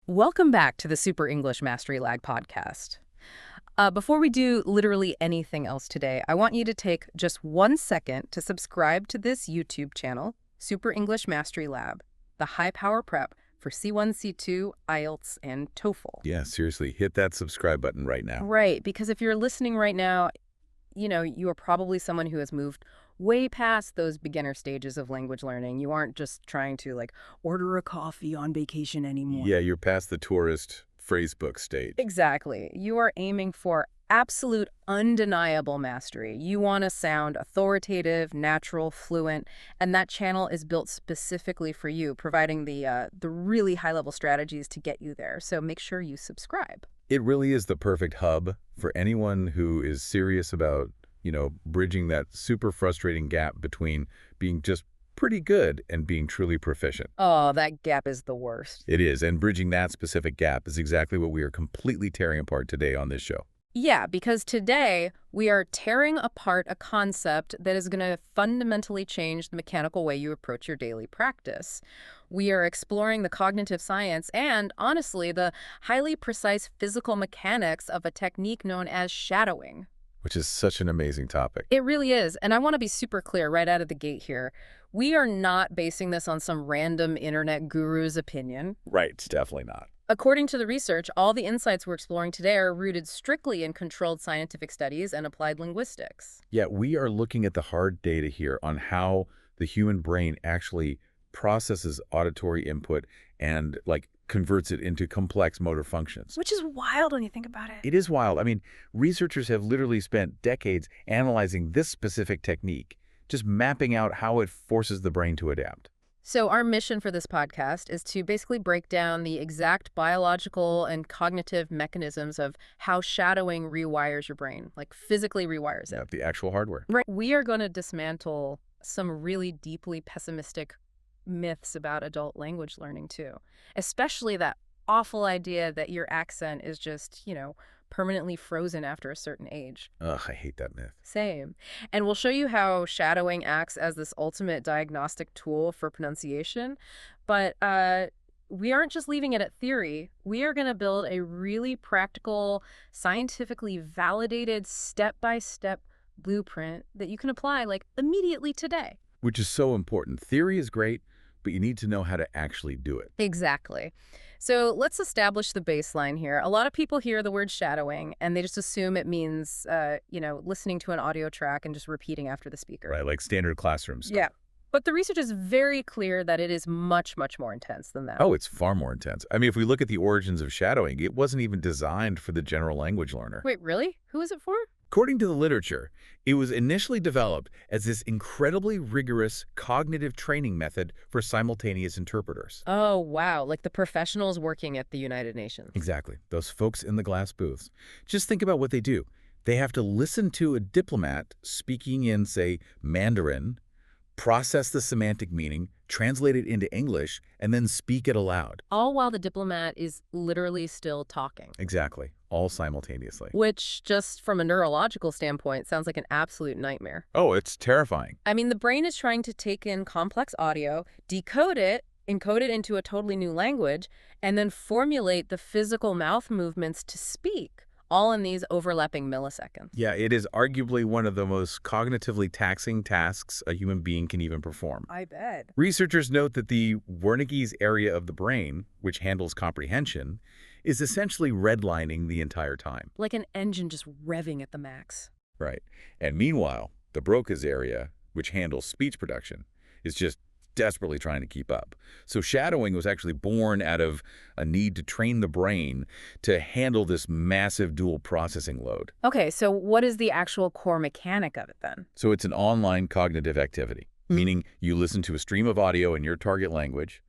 Welcome back to the Super English Mastery Lag podcast. Before we do literally anything else today, I want you to take just 1 second to subscribe to this YouTube channel, Super English Mastery Lab, the high-power prep for C1, C2, IELTS, and TOEFL. Yeah, seriously, hit that subscribe button right now. Right, because if you're listening right now, you are probably someone who has moved way past those beginner stages of language learning. You aren't just trying to, order a coffee on vacation anymore. Yeah, you're past the tourist phrasebook stage. Exactly. You are aiming for absolute, undeniable mastery. You want to sound authoritative, natural, fluent, and that channel is built specifically for you, providing the really high-level strategies to get you there. So make sure you subscribe. It really is the perfect hub for anyone who is serious about, bridging that super frustrating gap between being just pretty good and being truly proficient. Oh, that gap is the worst. It is, and bridging that specific gap is exactly what we are completely tearing apart today on this show. Yeah, because today we are tearing apart a concept that is going to fundamentally change the mechanical way you approach your daily practice. We are exploring the cognitive science and, honestly, the highly precise physical mechanics of a technique known as shadowing. Which is such an amazing topic. It really is, and I want to be super clear right out of the gate here. We are not basing this on some random internet guru's opinion. Right, definitely not. According to the research, all the insights we're exploring today are rooted strictly in controlled scientific studies and applied linguistics. Yeah, we are looking at the hard data here on how the human brain actually processes auditory input and, converts it into complex motor functions. Which is wild when you think about it. It is wild. I mean, researchers have literally spent decades analyzing this specific technique, just mapping out how it forces the brain to adapt. So our mission for this podcast is to basically break down the exact biological and cognitive mechanisms of how shadowing rewires your brain, physically rewires it. Yeah, the actual hardware. Right. We are going to dismantle some really deeply pessimistic myths about adult language learning too, especially that awful idea that your accent is just, permanently frozen after a certain age. Ugh, I hate that myth. Same. And we'll show you how shadowing acts as this ultimate diagnostic tool for pronunciation. But we aren't just leaving it at theory. We are going to build a really practical, scientifically validated, step-by-step blueprint that you can apply, immediately today. Which is so important. Theory is great, but you need to know how to actually do it. Exactly. So let's establish the baseline here. A lot of people hear the word shadowing, and they just assume it means, listening to an audio track and just repeating after the speaker. Right, like standard classroom stuff. Yeah. But the research is very clear that it is much, much more intense than that. Oh, it's far more intense. I mean, if we look at the origins of shadowing, it wasn't even designed for the general language learner. Wait, really? Who is it for? According to the literature, it was initially developed as this incredibly rigorous cognitive training method for simultaneous interpreters. Oh, wow. Like the professionals working at the United Nations. Exactly. Those folks in the glass booths. Just think about what they do. They have to listen to a diplomat speaking in, say, Mandarin, process the semantic meaning, translate it into English, and then speak it aloud. All while the diplomat is literally still talking. Exactly. All simultaneously. Which, just from a neurological standpoint, sounds like an absolute nightmare. Oh, it's terrifying. I mean, the brain is trying to take in complex audio, decode it, encode it into a totally new language, and then formulate the physical mouth movements to speak, all in these overlapping milliseconds. Yeah, it is arguably one of the most cognitively taxing tasks a human being can even perform. I bet. Researchers note that the Wernicke's area of the brain, which handles comprehension, is essentially redlining the entire time. Like an engine just revving at the max. Right. And meanwhile, the Broca's area, which handles speech production, is just desperately trying to keep up. So shadowing was actually born out of a need to train the brain to handle this massive dual processing load. Okay, so what is the actual core mechanic of it then? So it's an online cognitive activity, meaning you listen to a stream of audio in your target language,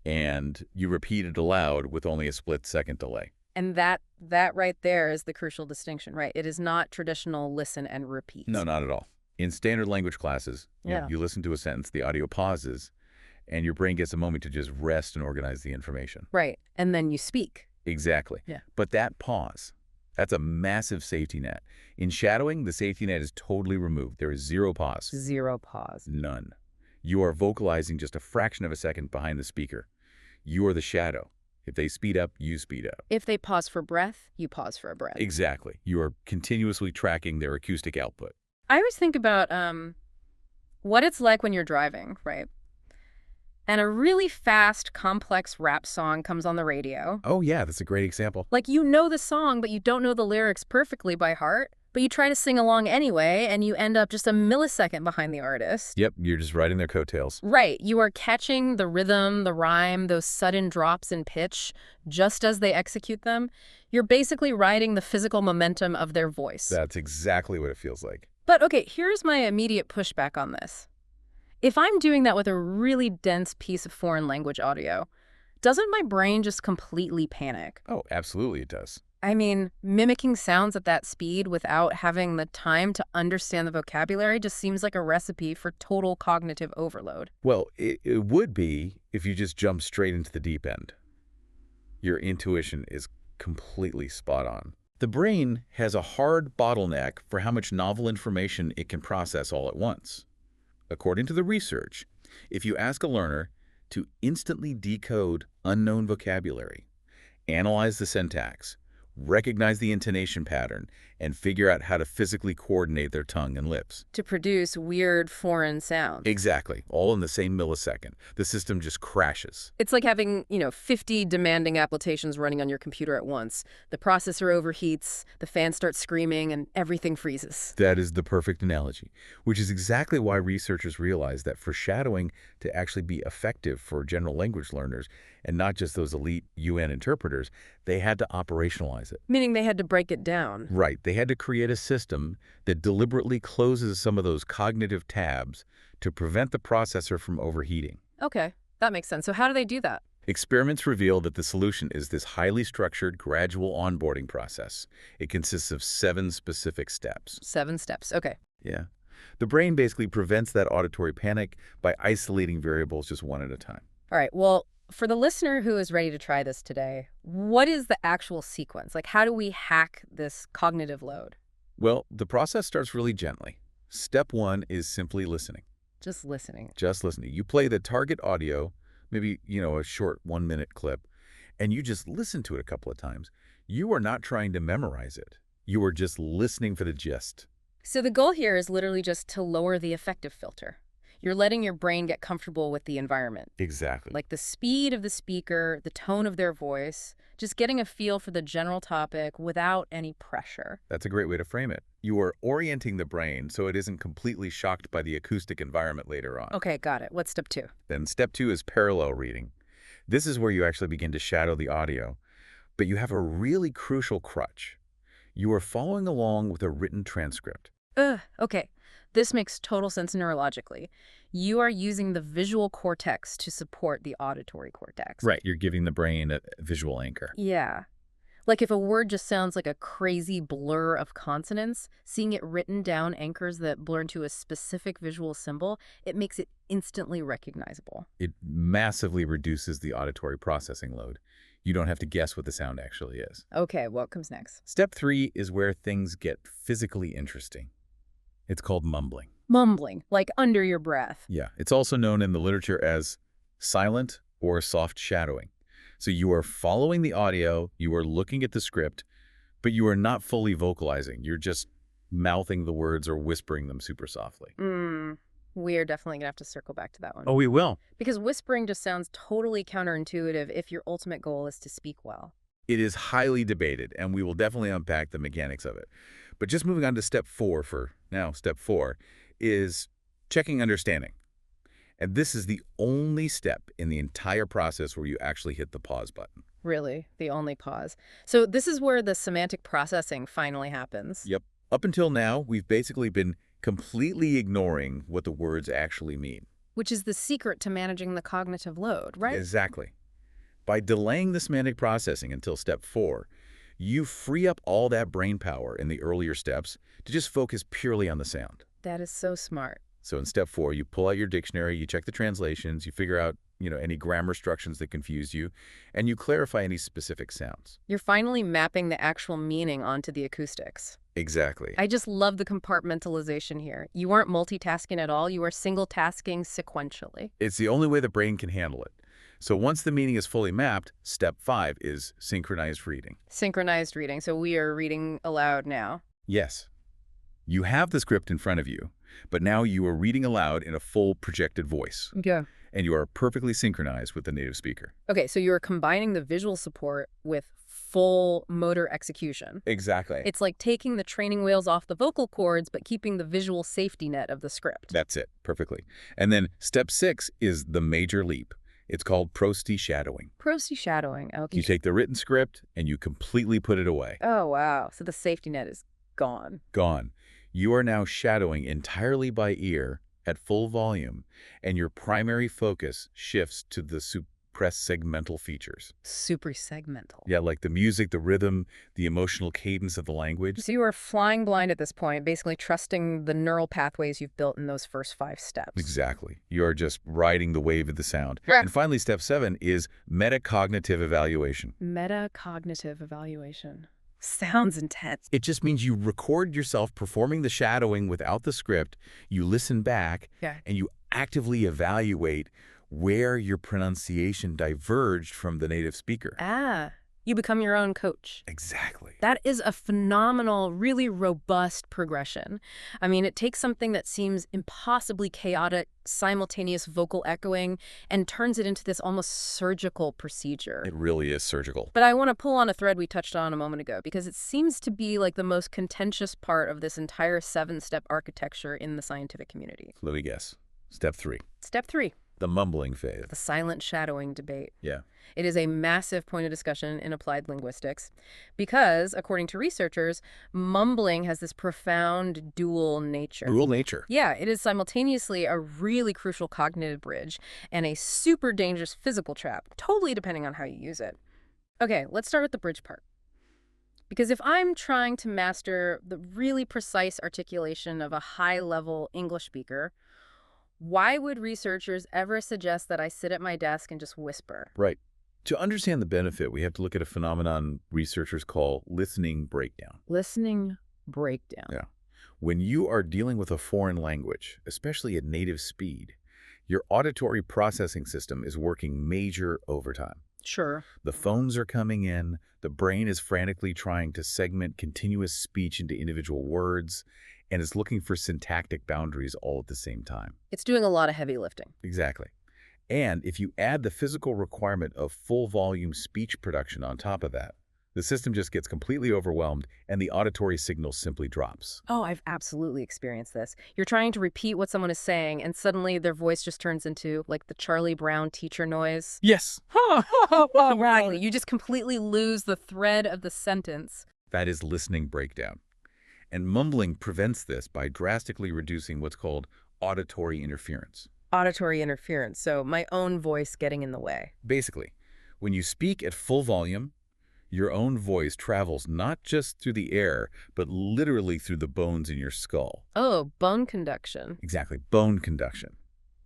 and you repeat it aloud with only a split-second delay. And that right there is the crucial distinction, right? It is not traditional listen and repeat. No, not at all. In standard language classes, you listen to a sentence, the audio pauses, and your brain gets a moment to just rest and organize the information. Right. And then you speak. Exactly. Yeah. But that pause, That's a massive safety net. In shadowing, the safety net is totally removed. There is zero pause. Zero pause. None. You are vocalizing just a fraction of a second behind the speaker. You are the shadow. If they speed up, you speed up. If they pause for breath, you pause for a breath. Exactly. You are continuously tracking their acoustic output. I always think about what it's like when you're driving, right? And a really fast, complex rap song comes on the radio. Oh, yeah, that's a great example. Like, you know the song, but you don't know the lyrics perfectly by heart. But you try to sing along anyway, and you end up just a millisecond behind the artist. Yep, you're just riding their coattails. Right. You are catching the rhythm, the rhyme, those sudden drops in pitch just as they execute them. You're basically riding the physical momentum of their voice. That's exactly what it feels like. But okay, here's my immediate pushback on this. If I'm doing that with a really dense piece of foreign language audio, doesn't my brain just completely panic? Oh, absolutely it does. I mean, mimicking sounds at that speed without having the time to understand the vocabulary just seems like a recipe for total cognitive overload. Well, it would be if you just jump straight into the deep end. Your intuition is completely spot on. The brain has a hard bottleneck for how much novel information it can process all at once. According to the research, if you ask a learner to instantly decode unknown vocabulary, analyze the syntax, recognize the intonation pattern, and figure out how to physically coordinate their tongue and lips. To produce weird foreign sounds. Exactly. All in the same millisecond. The system just crashes. It's like having, 50 demanding applications running on your computer at once. The processor overheats, the fan starts screaming, and everything freezes. That is the perfect analogy, which is exactly why researchers realized that for shadowing to actually be effective for general language learners, and not just those elite UN interpreters, they had to operationalize it. Meaning they had to break it down. Right. They had to create a system that deliberately closes some of those cognitive tabs to prevent the processor from overheating. Okay, that makes sense. So how do they do that? Experiments reveal that the solution is this highly structured, gradual onboarding process. It consists of 7 specific steps. 7 steps. Okay. Yeah. The brain basically prevents that auditory panic by isolating variables just one at a time. All right. Well, for the listener who is ready to try this today, what is the actual sequence? Like, how do we hack this cognitive load? Well, the process starts really gently. Step 1 is simply listening. Just listening. Just listening. You play the target audio, maybe, a short 1-minute clip, and you just listen to it a couple of times. You are not trying to memorize it. You are just listening for the gist. So the goal here is literally just to lower the affective filter. You're letting your brain get comfortable with the environment. Exactly. Like the speed of the speaker, the tone of their voice, just getting a feel for the general topic without any pressure. That's a great way to frame it. You are orienting the brain so it isn't completely shocked by the acoustic environment later on. Okay, got it. What's step 2? Then step 2 is parallel reading. This is where you actually begin to shadow the audio, but you have a really crucial crutch. You are following along with a written transcript. Okay. This makes total sense neurologically. You are using the visual cortex to support the auditory cortex. Right, you're giving the brain a visual anchor. Yeah. Like if a word just sounds like a crazy blur of consonants, seeing it written down anchors that blur into a specific visual symbol, it makes it instantly recognizable. It massively reduces the auditory processing load. You don't have to guess what the sound actually is. Okay, what comes next? Step 3 is where things get physically interesting. It's called mumbling. Mumbling, like under your breath. Yeah, it's also known in the literature as silent or soft shadowing. So you are following the audio, you are looking at the script, but you are not fully vocalizing. You're just mouthing the words or whispering them super softly. We are definitely going to have to circle back to that one. Oh, we will. Because whispering just sounds totally counterintuitive if your ultimate goal is to speak well. It is highly debated, and we will definitely unpack the mechanics of it. But just moving on to step 4 for now, step 4 is checking understanding. And this is the only step in the entire process where you actually hit the pause button. Really, the only pause. So this is where the semantic processing finally happens. Yep. Up until now, we've basically been completely ignoring what the words actually mean. Which is the secret to managing the cognitive load, right? Exactly. By delaying the semantic processing until step 4, you free up all that brain power in the earlier steps to just focus purely on the sound. That is so smart. So in step 4, you pull out your dictionary, you check the translations, you figure out any grammar instructions that confuse you, and you clarify any specific sounds. You're finally mapping the actual meaning onto the acoustics. Exactly. I just love the compartmentalization here. You aren't multitasking at all. You are single-tasking sequentially. It's the only way the brain can handle it. So once the meaning is fully mapped, step 5 is synchronized reading. Synchronized reading. So we are reading aloud now. Yes. You have the script in front of you, but now you are reading aloud in a full projected voice. Yeah. And you are perfectly synchronized with the native speaker. Okay, so you're combining the visual support with full motor execution. Exactly. It's like taking the training wheels off the vocal cords, but keeping the visual safety net of the script. That's it. Perfectly. And then step 6 is the major leap. It's called prosody shadowing. Prosody shadowing. Okay. You take the written script and you completely put it away. Oh, wow. So the safety net is gone. Gone. You are now shadowing entirely by ear at full volume, and your primary focus shifts to the suppressed segmental features. Super segmental. Yeah, like the music, the rhythm, the emotional cadence of the language. So you are flying blind at this point, basically trusting the neural pathways you've built in those first 5 steps. Exactly. You are just riding the wave of the sound. Right. And finally, step 7 is metacognitive evaluation. Metacognitive evaluation. Sounds intense. It just means you record yourself performing the shadowing without the script, you listen back, and you actively evaluate where your pronunciation diverged from the native speaker. Ah, you become your own coach. Exactly. That is a phenomenal, really robust progression. I mean, it takes something that seems impossibly chaotic, simultaneous vocal echoing, and turns it into this almost surgical procedure. It really is surgical. But I want to pull on a thread we touched on a moment ago, because it seems to be like the most contentious part of this entire 7-step architecture in the scientific community. Let me guess. Step 3. Step 3. The mumbling phase. The silent shadowing debate. Yeah. It is a massive point of discussion in applied linguistics because, according to researchers, mumbling has this profound dual nature. Dual nature. Yeah, it is simultaneously a really crucial cognitive bridge and a super dangerous physical trap, totally depending on how you use it. Okay, let's start with the bridge part. Because if I'm trying to master the really precise articulation of a high-level English speaker, why would researchers ever suggest that I sit at my desk and just whisper? Right. To understand the benefit, we have to look at a phenomenon researchers call listening breakdown. Listening breakdown. Yeah. When you are dealing with a foreign language, especially at native speed, your auditory processing system is working major overtime. Sure. The phones are coming in, the brain is frantically trying to segment continuous speech into individual words, and is looking for syntactic boundaries all at the same time. It's doing a lot of heavy lifting. Exactly. And if you add the physical requirement of full-volume speech production on top of that, the system just gets completely overwhelmed and the auditory signal simply drops. Oh, I've absolutely experienced this. You're trying to repeat what someone is saying, and suddenly their voice just turns into, like, the Charlie Brown teacher noise. Yes. Right. You just completely lose the thread of the sentence. That is listening breakdown. And mumbling prevents this by drastically reducing what's called auditory interference. Auditory interference, so my own voice getting in the way. Basically, when you speak at full volume, your own voice travels not just through the air, but literally through the bones in your skull. Oh, bone conduction. Exactly, bone conduction.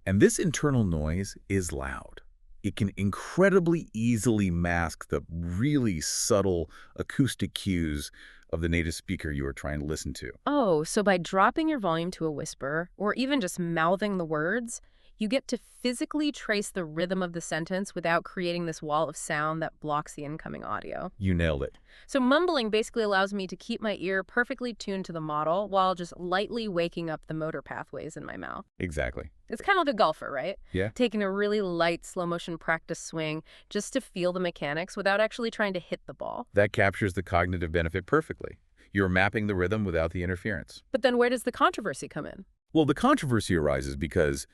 And this internal noise is loud. It can incredibly easily mask the really subtle acoustic cues of the native speaker you are trying to listen to. Oh, so by dropping your volume to a whisper, or even just mouthing the words, you get to physically trace the rhythm of the sentence without creating this wall of sound that blocks the incoming audio. You nailed it. So mumbling basically allows me to keep my ear perfectly tuned to the model while just lightly waking up the motor pathways in my mouth. Exactly. It's kind of like a golfer, right? Yeah. Taking a really light, slow-motion practice swing just to feel the mechanics without actually trying to hit the ball. That captures the cognitive benefit perfectly. You're mapping the rhythm without the interference. But then where does the controversy come in? Well, the controversy arises because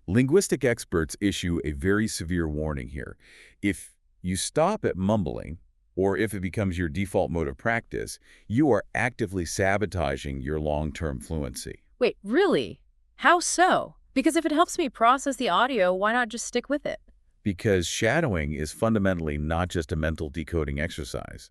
linguistic experts issue a very severe warning here. If you stop at mumbling, or if it becomes your default mode of practice, you are actively sabotaging your long-term fluency. Wait, really? How so? Because if it helps me process the audio, why not just stick with it? Because shadowing is fundamentally not just a mental decoding exercise.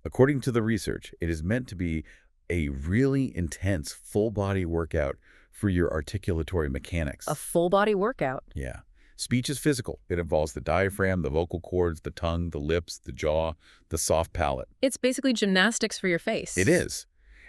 According to the research, it is meant to be a really intense full-body workout for your articulatory mechanics. A full-body workout? Yeah. Speech is physical. It involves the diaphragm, the vocal cords, the tongue, the lips, the jaw, the soft palate. It's basically gymnastics for your It face. is.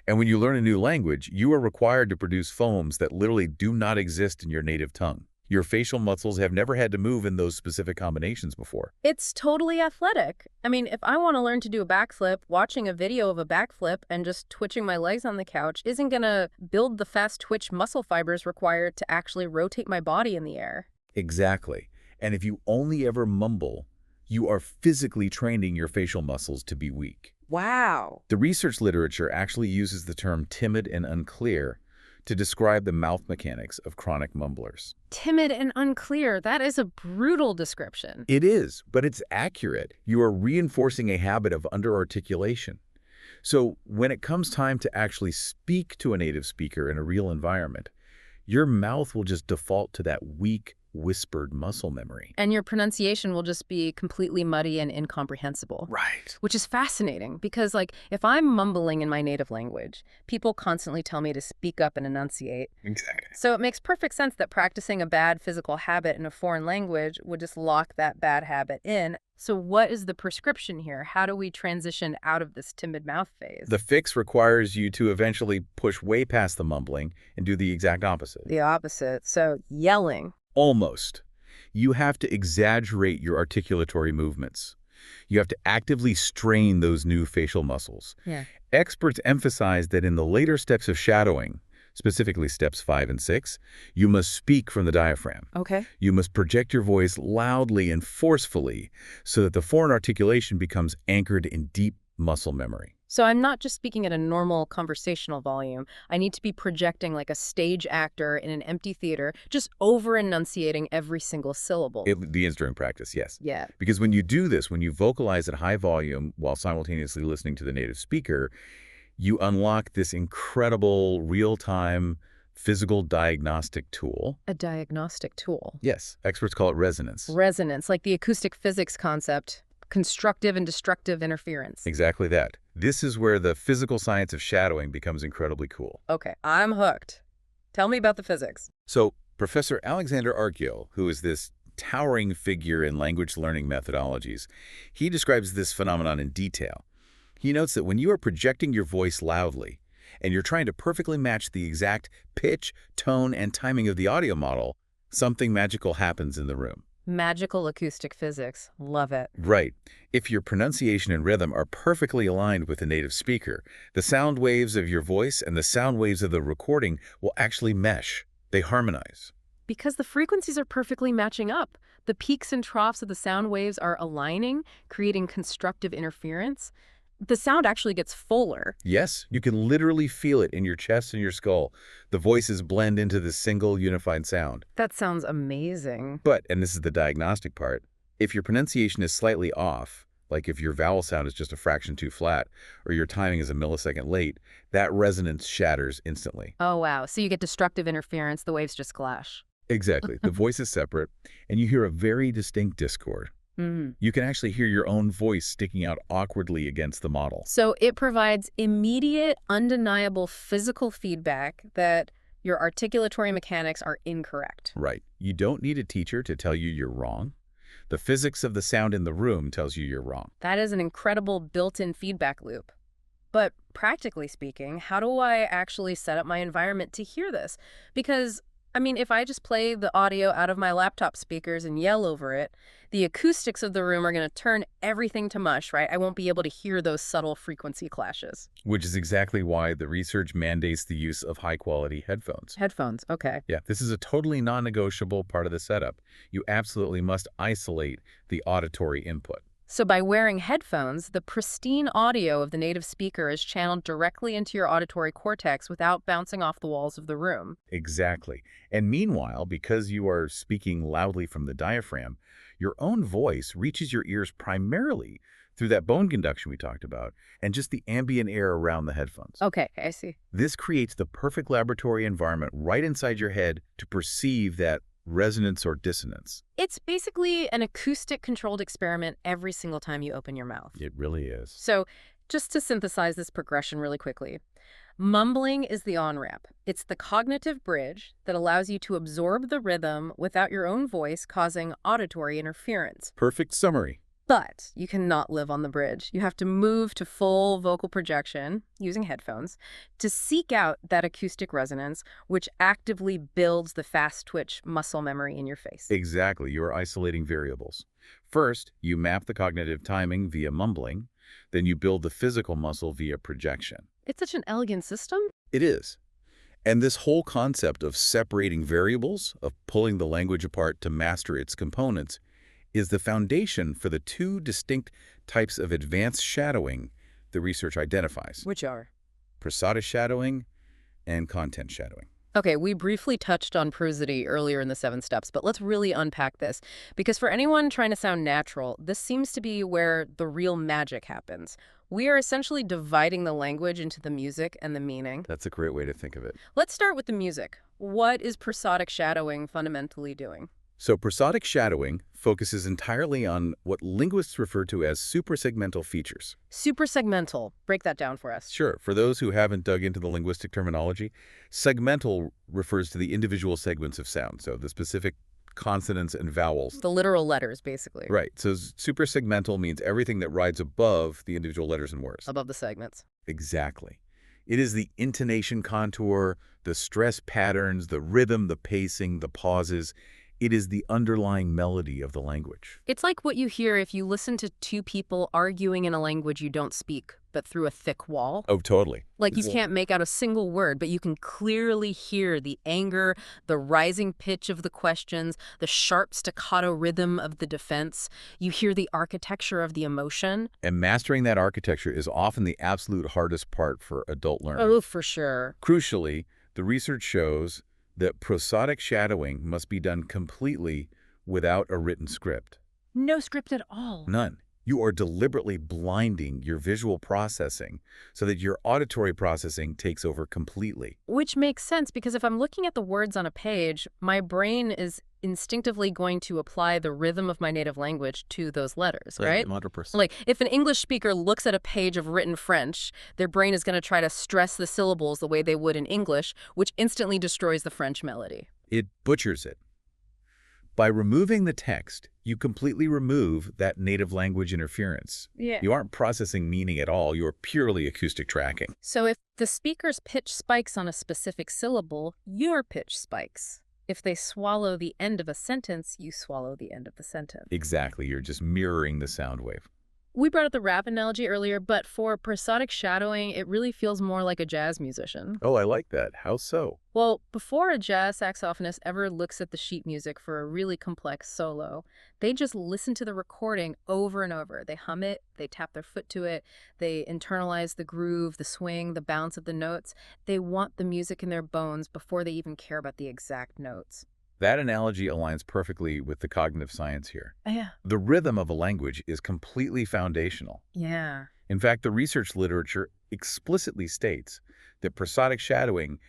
And when you learn a new language, you are required to produce phonemes that literally do not exist in your native tongue. Your facial muscles have never had to move in those specific combinations before. It's totally athletic. I mean, if I want to learn to do a backflip, watching a video of a backflip and just twitching my legs on the couch isn't going to build the fast twitch muscle fibers required to actually rotate my body in the air. Exactly. And if you only ever mumble, you are physically training your facial muscles to be weak. Wow. The research literature actually uses the term timid and unclear to describe the mouth mechanics of chronic mumblers. Timid and unclear. That is a brutal description. It is, but it's accurate. You are reinforcing a habit of underarticulation. So when it comes time to actually speak to a native speaker in a real environment, your mouth will just default to that weak, whispered muscle memory. And your pronunciation will just be completely muddy and incomprehensible. Right. Which is fascinating because, like, if I'm mumbling in my native language, people constantly tell me to speak up and enunciate. Exactly. So it makes perfect sense that practicing a bad physical habit in a foreign language would just lock that bad habit in. So what is the prescription here? How do we transition out of this timid mouth phase? The fix requires you to eventually push way past the mumbling and do the exact opposite. The opposite. So yelling. Almost. You have to exaggerate your articulatory movements. You have to actively strain those new facial muscles. Yeah. Experts emphasize that in the later steps of shadowing, specifically steps 5 and 6, you must speak from the diaphragm. Okay. You must project your voice loudly and forcefully so that the foreign articulation becomes anchored in deep muscle memory. So I'm not just speaking at a normal conversational volume. I need to be projecting like a stage actor in an empty theater, just over-enunciating every single syllable. The is during practice, yes. Yeah. Because when you do this, when you vocalize at high volume while simultaneously listening to the native speaker, you unlock this incredible real-time physical diagnostic tool. A diagnostic tool. Yes, experts call it resonance. Resonance, like the acoustic physics concept, constructive and destructive interference. Exactly that. This is where the physical science of shadowing becomes incredibly cool. Okay, I'm hooked. Tell me about the physics. So, Professor Alexander Argyll, who is this towering figure in language learning methodologies, he describes this phenomenon in detail. He notes that when you are projecting your voice loudly, and you're trying to perfectly match the exact pitch, tone, and timing of the audio model, something magical happens in the room. Magical acoustic physics. Love it. Right. If your pronunciation and rhythm are perfectly aligned with the native speaker, the sound waves of your voice and the sound waves of the recording will actually mesh. They harmonize. Because the frequencies are perfectly matching up. The peaks and troughs of the sound waves are aligning, creating constructive interference. The sound actually gets fuller. Yes, you can literally feel it in your chest and your skull. The voices blend into this single unified sound. That sounds amazing. But, and this is the diagnostic part, if your pronunciation is slightly off, like if your vowel sound is just a fraction too flat, or your timing is a millisecond late, that resonance shatters instantly. Oh, wow. So you get destructive interference. The waves just clash. Exactly. The voice is separate, and you hear a very distinct discord. You can actually hear your own voice sticking out awkwardly against the model. So it provides immediate, undeniable physical feedback that your articulatory mechanics are incorrect. Right. You don't need a teacher to tell you you're wrong. The physics of the sound in the room tells you you're wrong. That is an incredible built-in feedback loop. But practically speaking, how do I actually set up my environment to hear this? Because I mean, if I just play the audio out of my laptop speakers and yell over it, the acoustics of the room are going to turn everything to mush, right? I won't be able to hear those subtle frequency clashes. Which is exactly why the research mandates the use of high-quality headphones. Headphones, okay. Yeah, this is a totally non-negotiable part of the setup. You absolutely must isolate the auditory input. So by wearing headphones, the pristine audio of the native speaker is channeled directly into your auditory cortex without bouncing off the walls of the room. Exactly. And meanwhile, because you are speaking loudly from the diaphragm, your own voice reaches your ears primarily through that bone conduction we talked about and just the ambient air around the headphones. Okay, I see. This creates the perfect laboratory environment right inside your head to perceive that resonance or dissonance. It's basically an acoustic-controlled experiment every single time you open your mouth. It really is. So just to synthesize this progression really quickly, Mumbling is the on-ramp. It's the cognitive bridge that allows you to absorb the rhythm without your own voice causing auditory interference. Perfect summary. But you cannot live on the bridge. You have to move to full vocal projection using headphones to seek out that acoustic resonance, which actively builds the fast twitch muscle memory in your face. Exactly. You are isolating variables. First, you map the cognitive timing via mumbling. Then you build the physical muscle via projection. It's such an elegant system. It is. And this whole concept of separating variables, of pulling the language apart to master its components, is the foundation for the two distinct types of advanced shadowing the research identifies. Which are? Prosody shadowing and content shadowing. Okay, we briefly touched on prosody earlier in the 7 steps, but let's really unpack this. Because for anyone trying to sound natural, this seems to be where the real magic happens. We are essentially dividing the language into the music and the meaning. That's a great way to think of it. Let's start with the music. What is prosodic shadowing fundamentally doing? So prosodic shadowing focuses entirely on what linguists refer to as suprasegmental features. Suprasegmental. Break that down for us. Sure, for those who haven't dug into the linguistic terminology, segmental refers to the individual segments of sound, so the specific consonants and vowels. The literal letters, basically. Right, so suprasegmental means everything that rides above the individual letters and words. Above the segments. Exactly. It is the intonation contour, the stress patterns, the rhythm, the pacing, the pauses. It is the underlying melody of the language. It's like what you hear if you listen to two people arguing in a language you don't speak, but through a thick wall. Oh, totally. Like you can't make out a single word, but you can clearly hear the anger, the rising pitch of the questions, the sharp staccato rhythm of the defense. You hear the architecture of the emotion. And mastering that architecture is often the absolute hardest part for adult learning. Oh, for sure. Crucially, the research shows that prosodic shadowing must be done completely without a written script. No script at all. None. You are deliberately blinding your visual processing so that your auditory processing takes over completely. Which makes sense because if I'm looking at the words on a page, my brain is instinctively going to apply the rhythm of my native language to those letters, right? 100%. Like if an English speaker looks at a page of written French, their brain is going to try to stress the syllables the way they would in English, which instantly destroys the French melody. It butchers it. By removing the text, you completely remove that native language interference. Yeah. You aren't processing meaning at all. You're purely acoustic tracking. So if the speaker's pitch spikes on a specific syllable, your pitch spikes. If they swallow the end of a sentence, you swallow the end of the sentence. Exactly. You're just mirroring the sound wave. We brought up the rap analogy earlier, but for prosodic shadowing, it really feels more like a jazz musician. Oh, I like that. How so? Well, before a jazz saxophonist ever looks at the sheet music for a really complex solo, they just listen to the recording over and over. They hum it, they tap their foot to it, they internalize the groove, the swing, the bounce of the notes. They want the music in their bones before they even care about the exact notes. That analogy aligns perfectly with the cognitive science here. Yeah. The rhythm of a language is completely foundational. Yeah. In fact, the research literature explicitly states that prosodic shadowing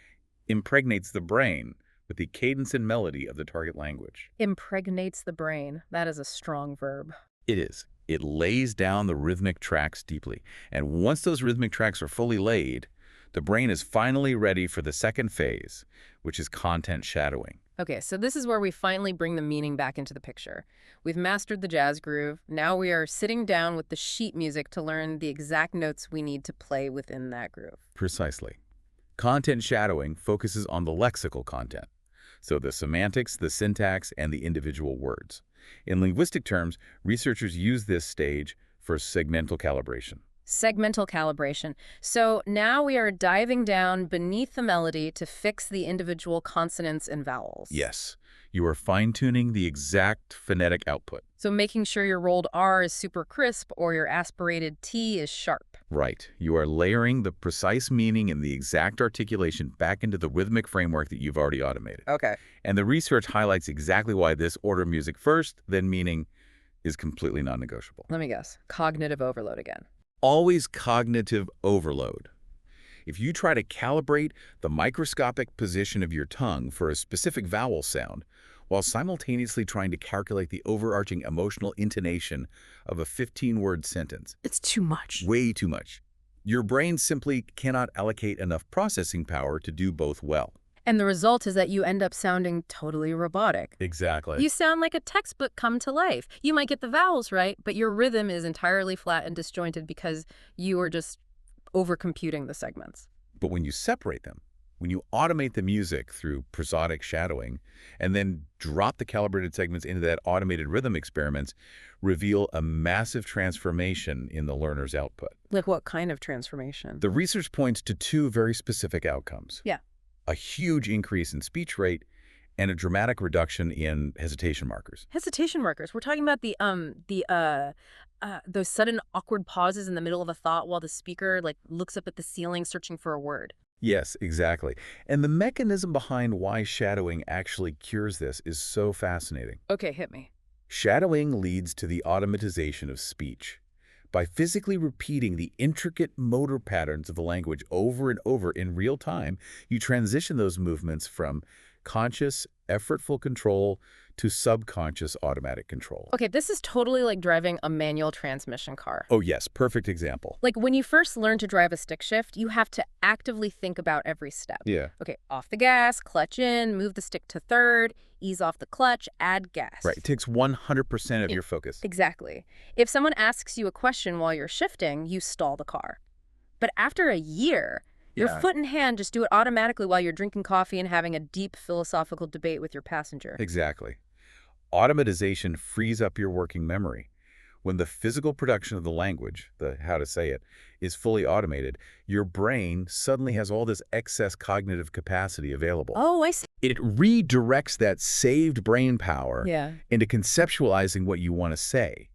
impregnates the brain with the cadence and melody of the target language. Impregnates the brain. That is a strong verb. It is. It lays down the rhythmic tracks deeply. And once those rhythmic tracks are fully laid, the brain is finally ready for the second phase, which is content shadowing. Okay, so this is where we finally bring the meaning back into the picture. We've mastered the jazz groove. Now we are sitting down with the sheet music to learn the exact notes we need to play within that groove. Precisely. Content shadowing focuses on the lexical content, so the semantics, the syntax, and the individual words. In linguistic terms, researchers use this stage for segmental calibration. Segmental calibration. So now we are diving down beneath the melody to fix the individual consonants and vowels. Yes, you are fine-tuning the exact phonetic output. So making sure your rolled R is super crisp or your aspirated T is sharp. Right. You are layering the precise meaning and the exact articulation back into the rhythmic framework that you've already automated. Okay. And the research highlights exactly why this order music first, then meaning is completely non-negotiable. Let me guess. Cognitive overload again. Always cognitive overload. If you try to calibrate the microscopic position of your tongue for a specific vowel sound while simultaneously trying to calculate the overarching emotional intonation of a 15-word sentence, It's too much. way too much. Your brain simply cannot allocate enough processing power to do both well. And the result is that you end up sounding totally robotic. Exactly. You sound like a textbook come to life. You might get the vowels right, but your rhythm is entirely flat and disjointed because you are just overcomputing the segments. But when you separate them, when you automate the music through prosodic shadowing, and then drop the calibrated segments into that automated rhythm experiments, reveal a massive transformation in the learner's output. Like what kind of transformation? The research points to two very specific outcomes. Yeah. A huge increase in speech rate and a dramatic reduction in hesitation markers. Hesitation markers. We're talking about those sudden awkward pauses in the middle of a thought while the speaker looks up at the ceiling searching for a word. Yes, exactly. And the mechanism behind why shadowing actually cures this is so fascinating. Okay, hit me. Shadowing leads to the automatization of speech. By physically repeating the intricate motor patterns of the language over and over in real time, you transition those movements from conscious, effortful control to subconscious automatic control. Okay, this is totally like driving a manual transmission car. Oh yes, perfect example. Like when you first learn to drive a stick shift, you have to actively think about every step. Yeah. Okay, off the gas, clutch in, move the stick to third, ease off the clutch, add gas. Right, it takes 100% of your focus. Exactly. If someone asks you a question while you're shifting, you stall the car. But after a year, your foot and hand just do it automatically while you're drinking coffee and having a deep philosophical debate with your passenger. Exactly. Automatization frees up your working memory. When the physical production of the language, the how to say it, is fully automated, your brain suddenly has all this excess cognitive capacity available. Oh, I see. It redirects that saved brain power into conceptualizing what you want to say.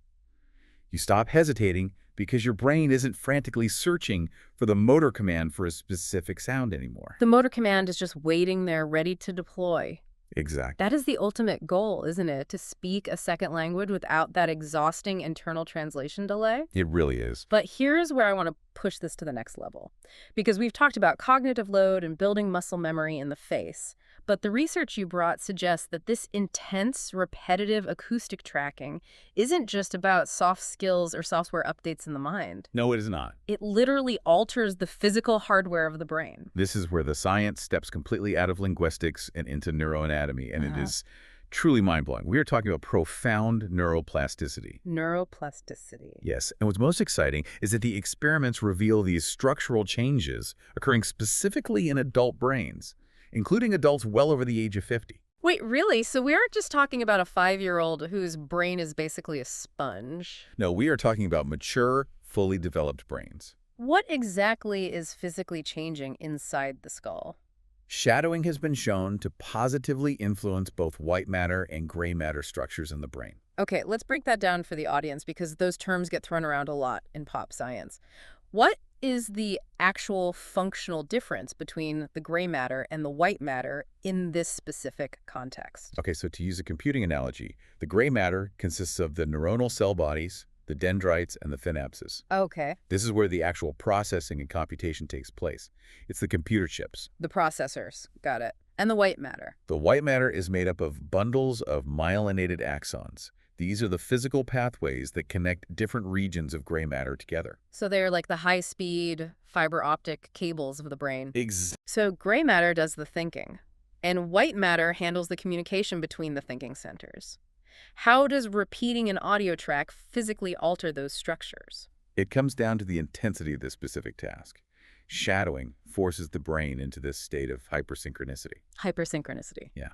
You stop hesitating because your brain isn't frantically searching for the motor command for a specific sound anymore. The motor command is just waiting there, ready to deploy. Exactly. That is the ultimate goal, isn't it? To speak a second language without that exhausting internal translation delay? It really is. But here's where I want to push this to the next level. Because we've talked about cognitive load and building muscle memory in the face. But the research you brought suggests that this intense, repetitive acoustic tracking isn't just about soft skills or software updates in the mind. No, it is not. It literally alters the physical hardware of the brain. This is where the science steps completely out of linguistics and into neuroanatomy, and it is truly mind-blowing. We are talking about profound neuroplasticity. Neuroplasticity. Yes, and what's most exciting is that the experiments reveal these structural changes occurring specifically in adult brains, including adults well over the age of 50. Wait, really? So we aren't just talking about a 5-year-old whose brain is basically a sponge? No, we are talking about mature, fully developed brains. What exactly is physically changing inside the skull? Shadowing has been shown to positively influence both white matter and gray matter structures in the brain. Okay, let's break that down for the audience because those terms get thrown around a lot in pop science. What is the actual functional difference between the gray matter and the white matter in this specific context? Okay, so to use a computing analogy, the gray matter consists of the neuronal cell bodies, the dendrites, and the synapses. Okay. This is where the actual processing and computation takes place. It's the computer chips. The processors. Got it. And the white matter. The white matter is made up of bundles of myelinated axons. These are the physical pathways that connect different regions of gray matter together. So they're like the high-speed fiber optic cables of the brain. Exactly. So gray matter does the thinking, and white matter handles the communication between the thinking centers. How does repeating an audio track physically alter those structures? It comes down to the intensity of this specific task. Shadowing forces the brain into this state of hypersynchronicity. Hypersynchronicity. Yeah.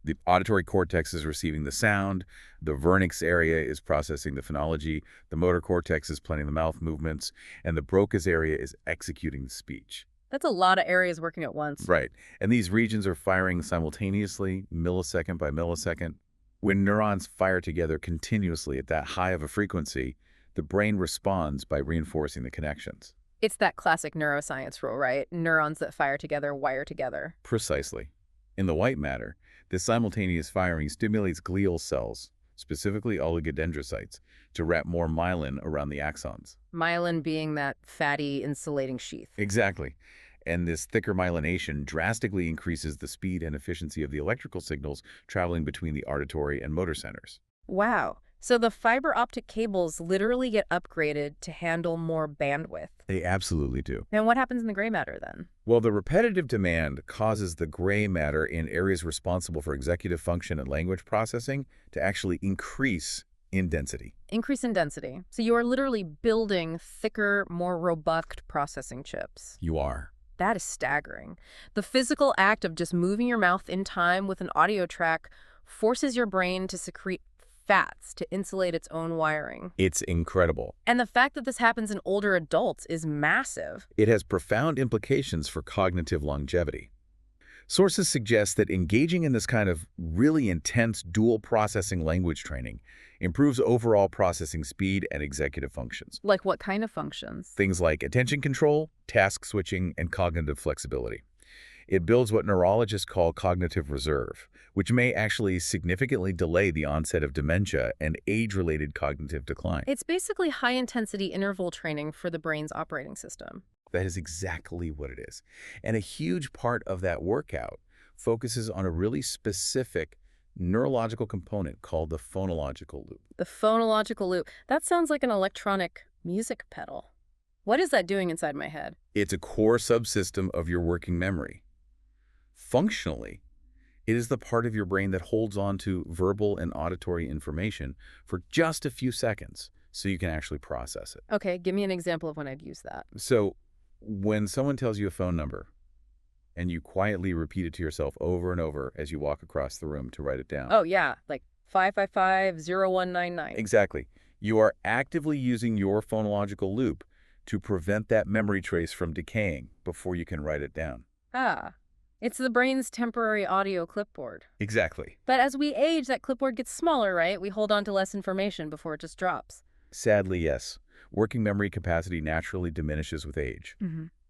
The auditory cortex is receiving the sound, the vernix area is processing the phonology, the motor cortex is planning the mouth movements, and the Broca's area is executing the speech. That's a lot of areas working at once. Right. And these regions are firing simultaneously, millisecond by millisecond. When neurons fire together continuously at that high of a frequency, the brain responds by reinforcing the connections. It's that classic neuroscience rule, right? Neurons that fire together wire together. Precisely. In the white matter, this simultaneous firing stimulates glial cells, specifically oligodendrocytes, to wrap more myelin around the axons. Myelin being that fatty insulating sheath. Exactly. And this thicker myelination drastically increases the speed and efficiency of the electrical signals traveling between the auditory and motor centers. Wow. So the fiber optic cables literally get upgraded to handle more bandwidth. They absolutely do. And what happens in the gray matter then? Well, the repetitive demand causes the gray matter in areas responsible for executive function and language processing to actually increase in density. Increase in density. So you are literally building thicker, more robust processing chips. You are. That is staggering. The physical act of just moving your mouth in time with an audio track forces your brain to secrete fats to insulate its own wiring. It's incredible. And the fact that this happens in older adults is massive. It has profound implications for cognitive longevity. Sources suggest that engaging in this kind of really intense dual processing language training improves overall processing speed and executive functions. Like what kind of functions? Things like attention control, task switching, and cognitive flexibility. It builds what neurologists call cognitive reserve, which may actually significantly delay the onset of dementia and age-related cognitive decline. It's basically high-intensity interval training for the brain's operating system. That is exactly what it is. And a huge part of that workout focuses on a really specific neurological component called the phonological loop. The phonological loop. That sounds like an electronic music pedal. What is that doing inside my head? It's a core subsystem of your working memory. Functionally, it is the part of your brain that holds on to verbal and auditory information for just a few seconds so you can actually process it. Okay, give me an example of when I'd use that. So when someone tells you a phone number and you quietly repeat it to yourself over and over as you walk across the room to write it down. Oh, yeah, like 555-0199. Exactly. You are actively using your phonological loop to prevent that memory trace from decaying before you can write it down. Ah, it's the brain's temporary audio clipboard. Exactly. But as we age, that clipboard gets smaller, right? We hold on to less information before it just drops. Sadly, yes. Working memory capacity naturally diminishes with age.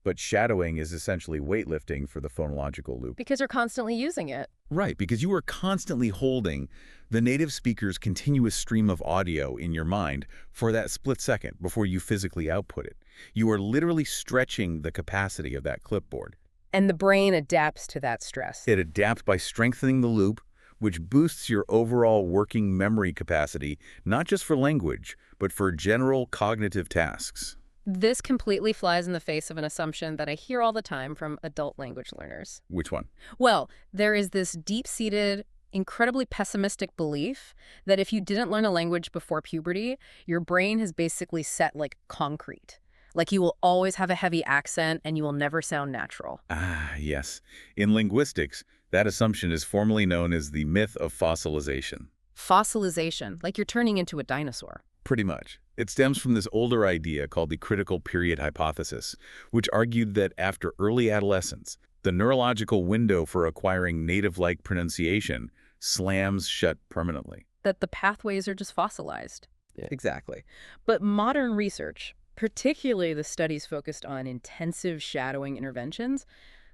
But shadowing is essentially weightlifting for the phonological loop. Because you're constantly using it. Right, because you are constantly holding the native speaker's continuous stream of audio in your mind for that split second before you physically output it. You are literally stretching the capacity of that clipboard. And the brain adapts to that stress. It adapts by strengthening the loop, which boosts your overall working memory capacity, not just for language, but for general cognitive tasks. This completely flies in the face of an assumption that I hear all the time from adult language learners. Which one? Well, there is this deep-seated, incredibly pessimistic belief that if you didn't learn a language before puberty, your brain has basically set like concrete. Like you will always have a heavy accent and you will never sound natural. Ah, yes. In linguistics, that assumption is formally known as the myth of fossilization. Fossilization, like you're turning into a dinosaur. Pretty much. It stems from this older idea called the critical period hypothesis, which argued that after early adolescence, the neurological window for acquiring native-like pronunciation slams shut permanently. That the pathways are just fossilized. Yeah. Exactly. But modern research, particularly the studies focused on intensive shadowing interventions,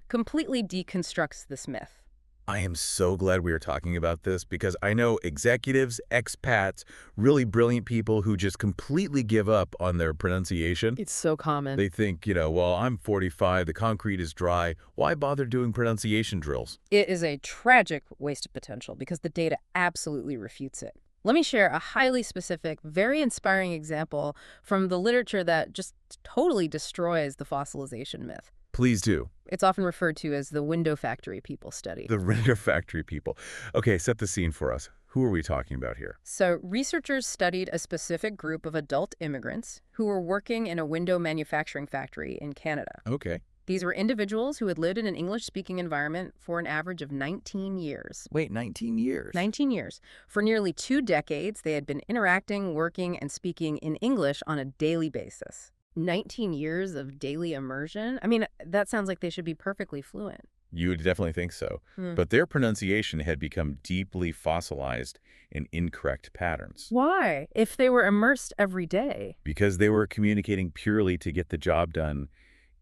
completely deconstructs this myth. I am so glad we are talking about this because I know executives, expats, really brilliant people who just completely give up on their pronunciation. It's so common. They think, well, I'm 45, the concrete is dry. Why bother doing pronunciation drills? It is a tragic waste of potential because the data absolutely refutes it. Let me share a highly specific, very inspiring example from the literature that just totally destroys the fossilization myth. Please do. It's often referred to as the window factory people study. The window factory people. Okay, set the scene for us. Who are we talking about here? So researchers studied a specific group of adult immigrants who were working in a window manufacturing factory in Canada. Okay. These were individuals who had lived in an English-speaking environment for an average of 19 years. Wait, 19 years? 19 years. For nearly 2 decades, they had been interacting, working, and speaking in English on a daily basis. 19 years of daily immersion? I mean, that sounds like they should be perfectly fluent. You would definitely think so. But their pronunciation had become deeply fossilized in incorrect patterns. Why? If they were immersed every day? Because they were communicating purely to get the job done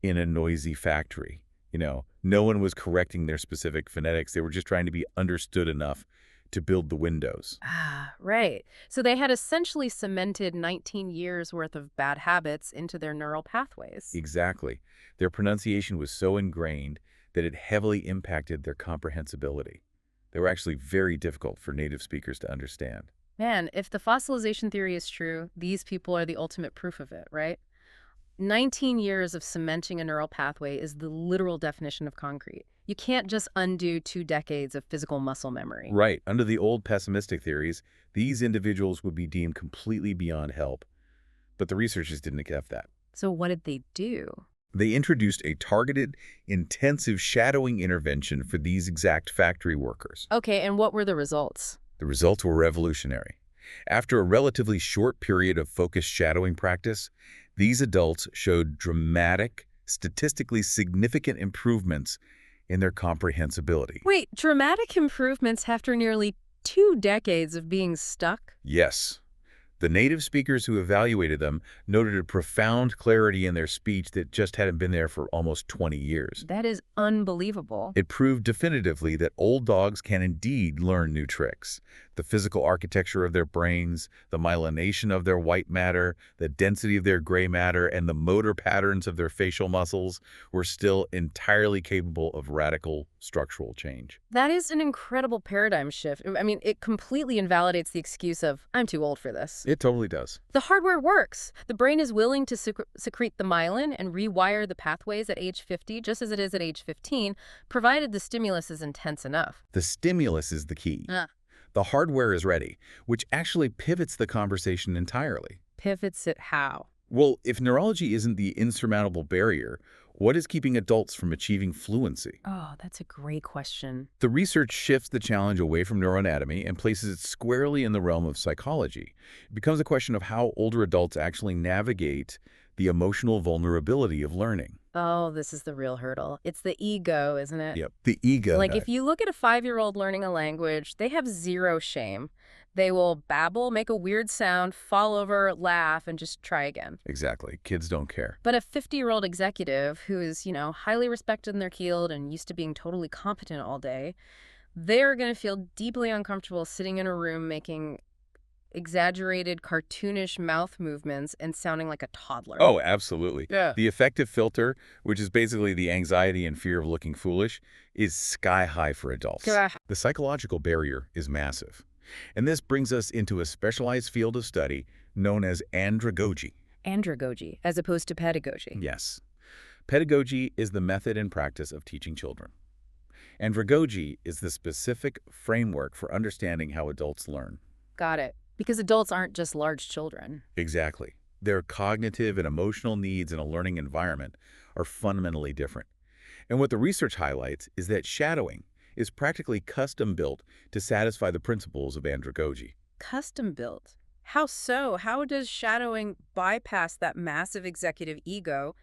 in a noisy factory. No one was correcting their specific phonetics. They were just trying to be understood enough to build the windows. Ah, right. So they had essentially cemented 19 years worth of bad habits into their neural pathways. Exactly. Their pronunciation was so ingrained that it heavily impacted their comprehensibility. They were actually very difficult for native speakers to understand. Man, if the fossilization theory is true, these people are the ultimate proof of it, right? 19 years of cementing a neural pathway is the literal definition of concrete. You can't just undo 2 decades of physical muscle memory. Right. Under the old pessimistic theories, these individuals would be deemed completely beyond help. But the researchers didn't accept that. So what did they do? They introduced a targeted, intensive shadowing intervention for these exact factory workers. Okay, and what were the results? The results were revolutionary. After a relatively short period of focused shadowing practice, these adults showed dramatic, statistically significant improvements in their comprehensibility. Wait, dramatic improvements after nearly 2 decades of being stuck? Yes. The native speakers who evaluated them noted a profound clarity in their speech that just hadn't been there for almost 20 years. That is unbelievable. It proved definitively that old dogs can indeed learn new tricks. The physical architecture of their brains, the myelination of their white matter, the density of their gray matter, and the motor patterns of their facial muscles were still entirely capable of radical structural change. That is an incredible paradigm shift. I mean, it completely invalidates the excuse of, I'm too old for this. It totally does. The hardware works. The brain is willing to secrete the myelin and rewire the pathways at age 50, just as it is at age 15, provided the stimulus is intense enough. The stimulus is the key. The hardware is ready, which actually pivots the conversation entirely. Pivots it how? Well, if neurology isn't the insurmountable barrier, what is keeping adults from achieving fluency? Oh, that's a great question. The research shifts the challenge away from neuroanatomy and places it squarely in the realm of psychology. It becomes a question of how older adults actually navigate the emotional vulnerability of learning. Oh, this is the real hurdle. It's the ego, isn't it? Yep, the ego. Like if you look at a 5-year-old learning a language, they have zero shame. They will babble, make a weird sound, fall over, laugh, and just try again. Exactly. Kids don't care. But a 50-year-old executive who is, highly respected in their field and used to being totally competent all day, they're going to feel deeply uncomfortable sitting in a room making exaggerated, cartoonish mouth movements and sounding like a toddler. Oh, absolutely. Yeah. The affective filter, which is basically the anxiety and fear of looking foolish, is sky high for adults. The psychological barrier is massive. And this brings us into a specialized field of study known as andragogy. Andragogy, as opposed to pedagogy. Yes. Pedagogy is the method and practice of teaching children. Andragogy is the specific framework for understanding how adults learn. Got it. Because adults aren't just large children. Exactly. Their cognitive and emotional needs in a learning environment are fundamentally different. And what the research highlights is that shadowing is practically custom-built to satisfy the principles of andragogy. Custom-built? How so? How does shadowing bypass that massive executive ego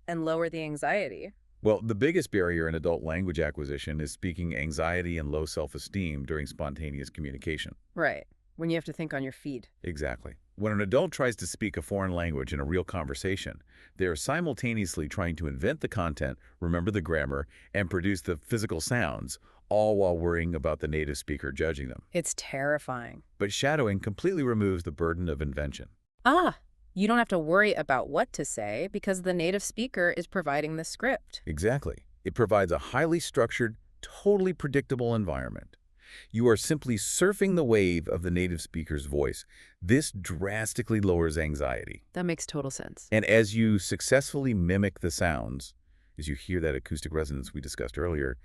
and lower the anxiety? Well, the biggest barrier in adult language acquisition is speaking anxiety and low self-esteem during spontaneous communication. Right. When you have to think on your feet. Exactly. When an adult tries to speak a foreign language in a real conversation, they are simultaneously trying to invent the content, remember the grammar, and produce the physical sounds, all while worrying about the native speaker judging them. It's terrifying. But shadowing completely removes the burden of invention. You don't have to worry about what to say because the native speaker is providing the script. Exactly. It provides a highly structured, totally predictable environment. You are simply surfing the wave of the native speaker's voice. This drastically lowers anxiety. That makes total sense. And as you successfully mimic the sounds, as you hear that acoustic resonance we discussed earlier,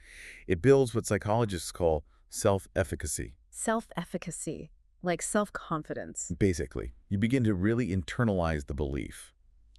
it builds what psychologists call self-efficacy. Self-efficacy, like self-confidence. Basically, you begin to really internalize the belief.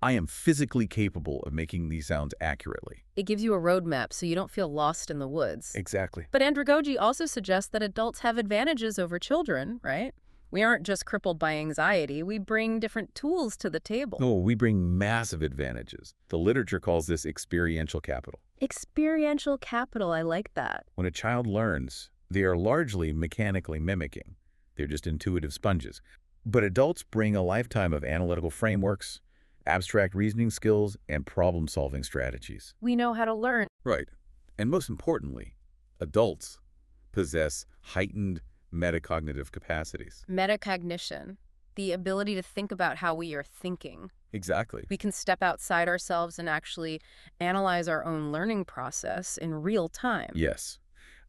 I am physically capable of making these sounds accurately. It gives you a roadmap so you don't feel lost in the woods. Exactly. But andragogy also suggests that adults have advantages over children, right? We aren't just crippled by anxiety. We bring different tools to the table. Oh, we bring massive advantages. The literature calls this experiential capital. Experiential capital, I like that. When a child learns, they are largely mechanically mimicking. They're just intuitive sponges. But adults bring a lifetime of analytical frameworks, abstract reasoning skills, and problem-solving strategies. We know how to learn. Right. And most importantly, adults possess heightened metacognitive capacities. Metacognition, the ability to think about how we are thinking. Exactly. We can step outside ourselves and actually analyze our own learning process in real time. Yes.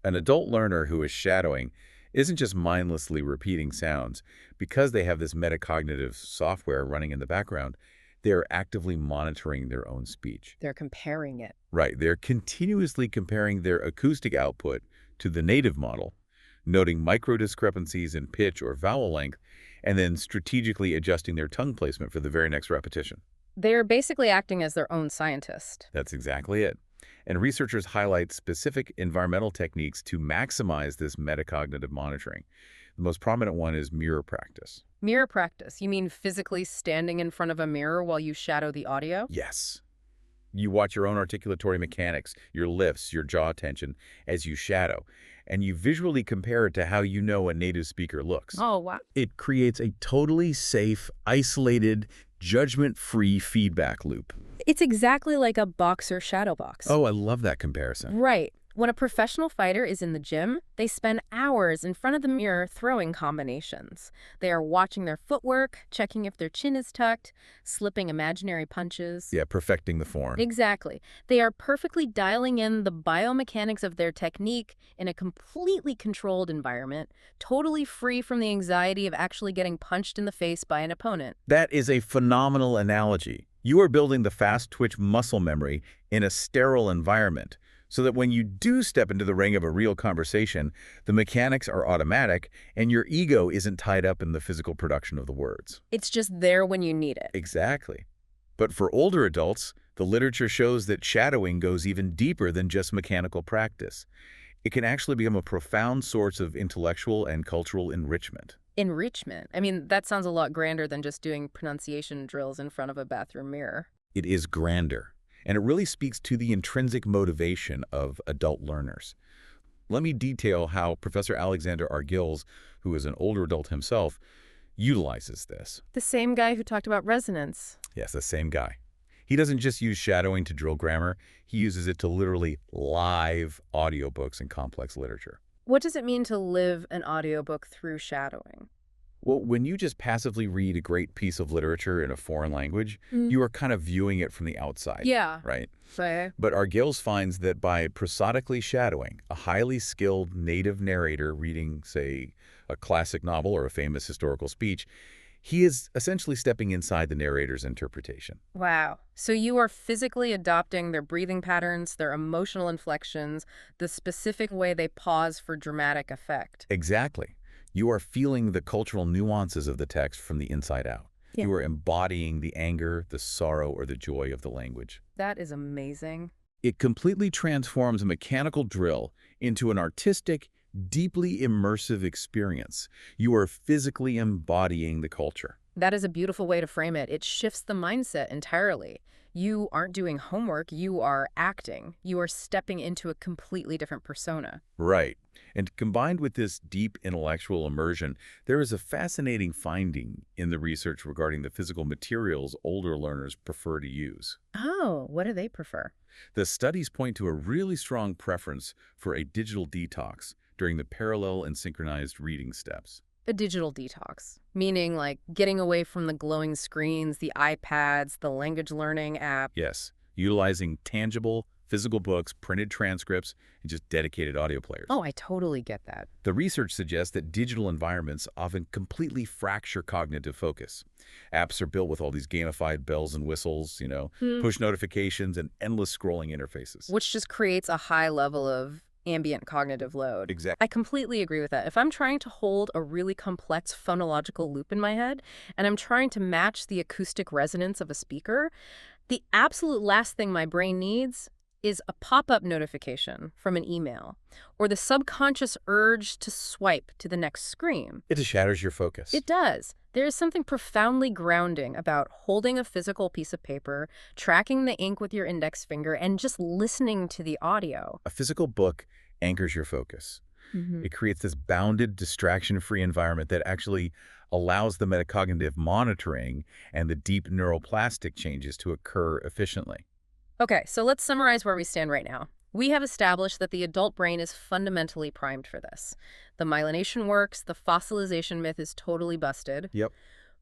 An adult learner who is shadowing isn't just mindlessly repeating sounds. Because they have this metacognitive software running in the background, they're actively monitoring their own speech. They're comparing it. Right, they're continuously comparing their acoustic output to the native model, noting micro discrepancies in pitch or vowel length, and then strategically adjusting their tongue placement for the very next repetition. They're basically acting as their own scientist. That's exactly it. And researchers highlight specific environmental techniques to maximize this metacognitive monitoring. The most prominent one is mirror practice. Mirror practice. You mean physically standing in front of a mirror while you shadow the audio? Yes. You watch your own articulatory mechanics, your lifts, your jaw tension as you shadow, and you visually compare it to how you know a native speaker looks. Oh, wow. It creates a totally safe, isolated, judgment-free feedback loop. It's exactly like a boxer shadow box. Oh, I love that comparison. Right. When a professional fighter is in the gym, they spend hours in front of the mirror throwing combinations. They are watching their footwork, checking if their chin is tucked, slipping imaginary punches. Yeah, perfecting the form. Exactly. They are perfectly dialing in the biomechanics of their technique in a completely controlled environment, totally free from the anxiety of actually getting punched in the face by an opponent. That is a phenomenal analogy. You are building the fast-twitch muscle memory in a sterile environment, so that when you do step into the ring of a real conversation, the mechanics are automatic and your ego isn't tied up in the physical production of the words. It's just there when you need it. Exactly. But for older adults, the literature shows that shadowing goes even deeper than just mechanical practice. It can actually become a profound source of intellectual and cultural enrichment. Enrichment. I mean, that sounds a lot grander than just doing pronunciation drills in front of a bathroom mirror. It is grander. And it really speaks to the intrinsic motivation of adult learners. Let me detail how Professor Alexander R. Gills, who is an older adult himself, utilizes this. The same guy who talked about resonance. Yes, the same guy. He doesn't just use shadowing to drill grammar. He uses it to literally live audiobooks and complex literature. What does it mean to live an audiobook through shadowing? Well, when you just passively read a great piece of literature in a foreign language, you are kind of viewing it from the outside. Yeah. Right? Right. But Argills finds that by prosodically shadowing, a highly skilled native narrator reading, say, a classic novel or a famous historical speech, he is essentially stepping inside the narrator's interpretation. Wow. So you are physically adopting their breathing patterns, their emotional inflections, the specific way they pause for dramatic effect. Exactly. You are feeling the cultural nuances of the text from the inside out. Yeah. You are embodying the anger, the sorrow, or the joy of the language. That is amazing. It completely transforms a mechanical drill into an artistic, deeply immersive experience. You are physically embodying the culture. That is a beautiful way to frame it. It shifts the mindset entirely. You aren't doing homework, you are acting. You are stepping into a completely different persona. Right. And combined with this deep intellectual immersion, there is a fascinating finding in the research regarding the physical materials older learners prefer to use. Oh, what do they prefer? The studies point to a really strong preference for a digital detox during the parallel and synchronized reading steps. A digital detox, meaning like getting away from the glowing screens, the iPads, the language learning app. Yes, utilizing tangible, physical books, printed transcripts, and just dedicated audio players. Oh, I totally get that. The research suggests that digital environments often completely fracture cognitive focus. Apps are built with all these gamified bells and whistles, push notifications and endless scrolling interfaces. Which just creates a high level of ambient cognitive load. Exactly. I completely agree with that. If I'm trying to hold a really complex phonological loop in my head, and I'm trying to match the acoustic resonance of a speaker, the absolute last thing my brain needs is a pop-up notification from an email, or the subconscious urge to swipe to the next screen. It just shatters your focus. It does. There is something profoundly grounding about holding a physical piece of paper, tracking the ink with your index finger, and just listening to the audio. A physical book anchors your focus. It creates this bounded, distraction-free environment that actually allows the metacognitive monitoring and the deep neuroplastic changes to occur efficiently. Okay, so let's summarize where we stand right now. We have established that the adult brain is fundamentally primed for this. The myelination works, the fossilization myth is totally busted. Yep.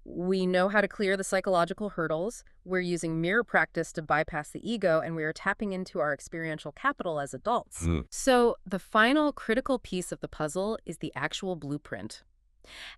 We know how to clear the psychological hurdles. We're using mirror practice to bypass the ego, and we are tapping into our experiential capital as adults. Mm. So the final critical piece of the puzzle is the actual blueprint.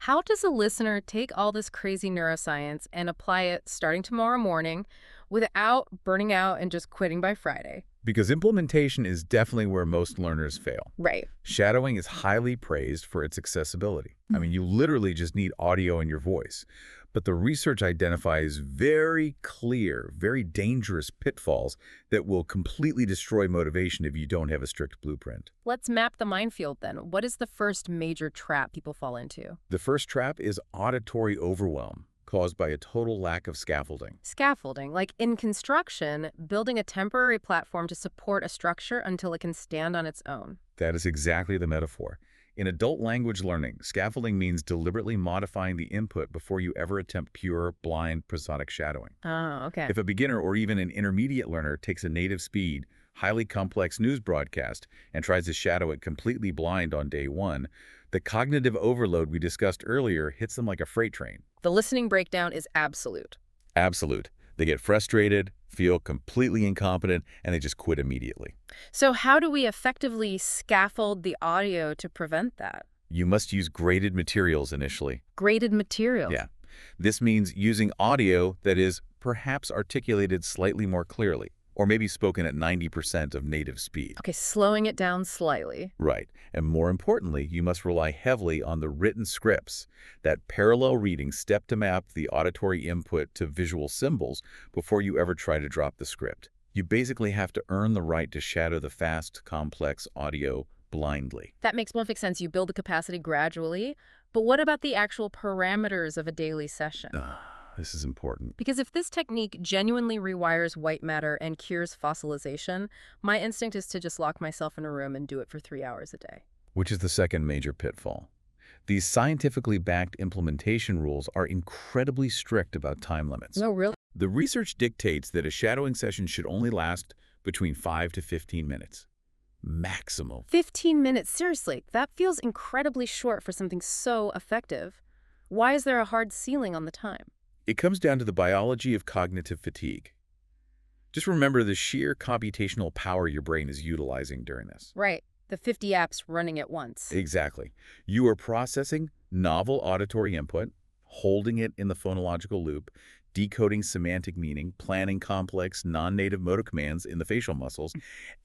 How does a listener take all this crazy neuroscience and apply it starting tomorrow morning without burning out and just quitting by Friday? Because implementation is definitely where most learners fail. Right. Shadowing is highly praised for its accessibility. I mean, you literally just need audio in your voice. But the research identifies very clear, very dangerous pitfalls that will completely destroy motivation if you don't have a strict blueprint. Let's map the minefield then. What is the first major trap people fall into? The first trap is auditory overwhelm, caused by a total lack of scaffolding. Scaffolding, like in construction, building a temporary platform to support a structure until it can stand on its own. That is exactly the metaphor. In adult language learning, scaffolding means deliberately modifying the input before you ever attempt pure, blind, prosodic shadowing. Oh, okay. If a beginner or even an intermediate learner takes a native speed, highly complex news broadcast and tries to shadow it completely blind on day one, the cognitive overload we discussed earlier hits them like a freight train. The listening breakdown is absolute. Absolute. They get frustrated, feel completely incompetent, and they just quit immediately. So how do we effectively scaffold the audio to prevent that? You must use graded materials initially. Graded material. Yeah. This means using audio that is perhaps articulated slightly more clearly, or maybe spoken at 90% of native speed. Okay, slowing it down slightly. Right. And more importantly, you must rely heavily on the written scripts, that parallel reading step to map the auditory input to visual symbols before you ever try to drop the script. You basically have to earn the right to shadow the fast, complex audio blindly. That makes perfect sense. You build the capacity gradually. But what about the actual parameters of a daily session? This is important. Because if this technique genuinely rewires white matter and cures fossilization, my instinct is to just lock myself in a room and do it for 3 hours a day. Which is the second major pitfall. These scientifically backed implementation rules are incredibly strict about time limits. No, really? The research dictates that a shadowing session should only last between 5 to 15 minutes. Maximum. 15 minutes, seriously. That feels incredibly short for something so effective. Why is there a hard ceiling on the time? It comes down to the biology of cognitive fatigue. Just remember the sheer computational power your brain is utilizing during this. Right. The 50 apps running at once. Exactly. You are processing novel auditory input, holding it in the phonological loop, decoding semantic meaning, planning complex non-native motor commands in the facial muscles,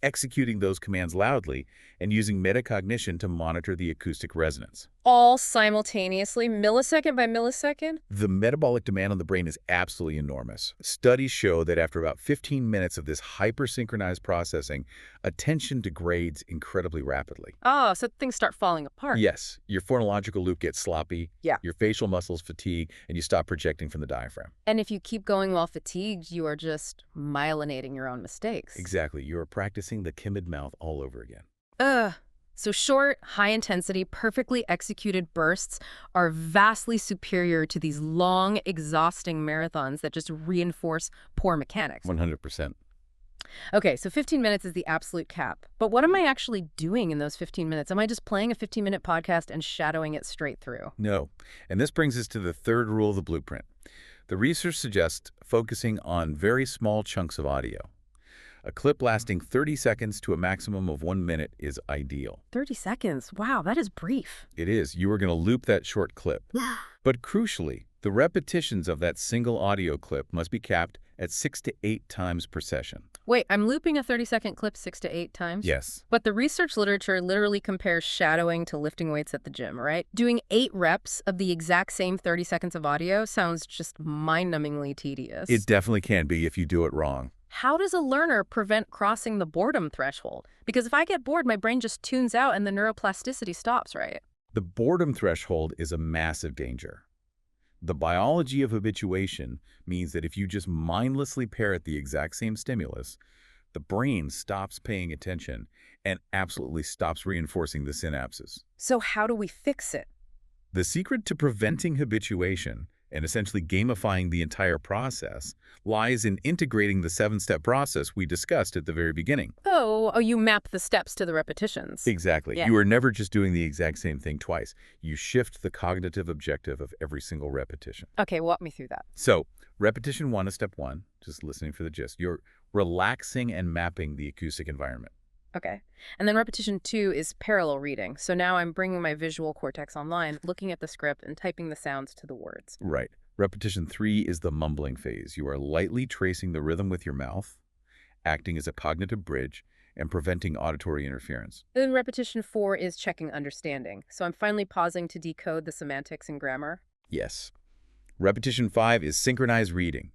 executing those commands loudly, and using metacognition to monitor the acoustic resonance. All simultaneously, millisecond by millisecond? The metabolic demand on the brain is absolutely enormous. Studies show that after about 15 minutes of this hyper-synchronized processing, attention degrades incredibly rapidly. Oh, so things start falling apart. Yes, your phonological loop gets sloppy, Yeah. your facial muscles fatigue, and you stop projecting from the diaphragm. And if you keep going while fatigued, you are just myelinating your own mistakes. Exactly. You are practicing the timid mouth all over again. Ugh. So short, high-intensity, perfectly executed bursts are vastly superior to these long, exhausting marathons that just reinforce poor mechanics. 100%. Okay, so 15 minutes is the absolute cap. But what am I actually doing in those 15 minutes? Am I just playing a 15-minute podcast and shadowing it straight through? No. And this brings us to the third rule of the blueprint. The research suggests focusing on very small chunks of audio. A clip lasting 30 seconds to a maximum of 1 minute is ideal. 30 seconds. Wow, that is brief. It is. You are going to loop that short clip. But crucially, the repetitions of that single audio clip must be capped at 6 to 8 times per session. Wait, I'm looping a 30-second clip 6 to 8 times? Yes. But the research literature literally compares shadowing to lifting weights at the gym, right? Doing 8 reps of the exact same 30 seconds of audio sounds just mind-numbingly tedious. It definitely can be if you do it wrong. How does a learner prevent crossing the boredom threshold? Because if I get bored, my brain just tunes out and the neuroplasticity stops, right? The boredom threshold is a massive danger. The biology of habituation means that if you just mindlessly parrot the exact same stimulus, the brain stops paying attention and absolutely stops reinforcing the synapses. So how do we fix it? The secret to preventing habituation And essentially gamifying the entire process lies in integrating the 7-step process we discussed at the very beginning. Oh, you map the steps to the repetitions. Exactly. Yeah. You are never just doing the exact same thing twice. You shift the cognitive objective of every single repetition. Okay, walk me through that. So, repetition 1 is step 1, just listening for the gist. You're relaxing and mapping the acoustic environment. Okay. And then repetition 2 is parallel reading. So now I'm bringing my visual cortex online, looking at the script and typing the sounds to the words. Right. Repetition 3 is the mumbling phase. You are lightly tracing the rhythm with your mouth, acting as a cognitive bridge, and preventing auditory interference. Then repetition 4 is checking understanding. So I'm finally pausing to decode the semantics and grammar. Yes. Repetition 5 is synchronized reading.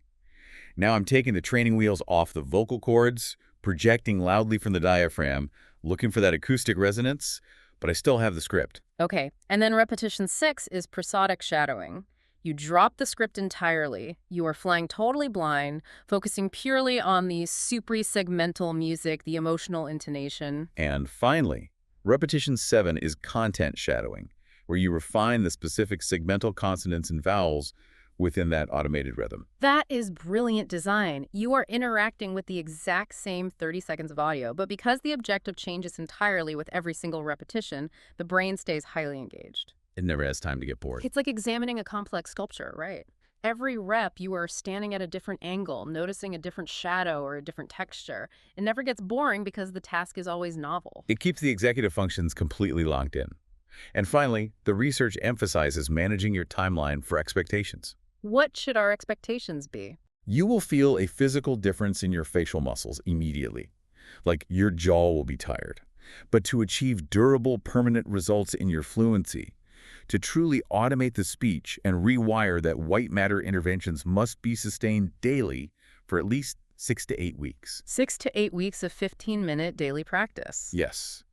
Now I'm taking the training wheels off the vocal cords, projecting loudly from the diaphragm, looking for that acoustic resonance, but I still have the script. Okay. And then repetition 6 is prosodic shadowing. You drop the script entirely. You are flying totally blind, focusing purely on the supra-segmental music, the emotional intonation. And finally, repetition 7 is content shadowing, where you refine the specific segmental consonants and vowels within that automated rhythm. That is brilliant design. You are interacting with the exact same 30 seconds of audio, but because the objective changes entirely with every single repetition, the brain stays highly engaged. It never has time to get bored. It's like examining a complex sculpture, right? Every rep, you are standing at a different angle, noticing a different shadow or a different texture. It never gets boring because the task is always novel. It keeps the executive functions completely locked in. And finally, the research emphasizes managing your timeline for expectations. What should our expectations be? You will feel a physical difference in your facial muscles immediately, like your jaw will be tired. But to achieve durable, permanent results in your fluency, to truly automate the speech and rewire that white matter, interventions must be sustained daily for at least 6 to 8 weeks. 6 to 8 weeks of 15-minute daily practice. Yes,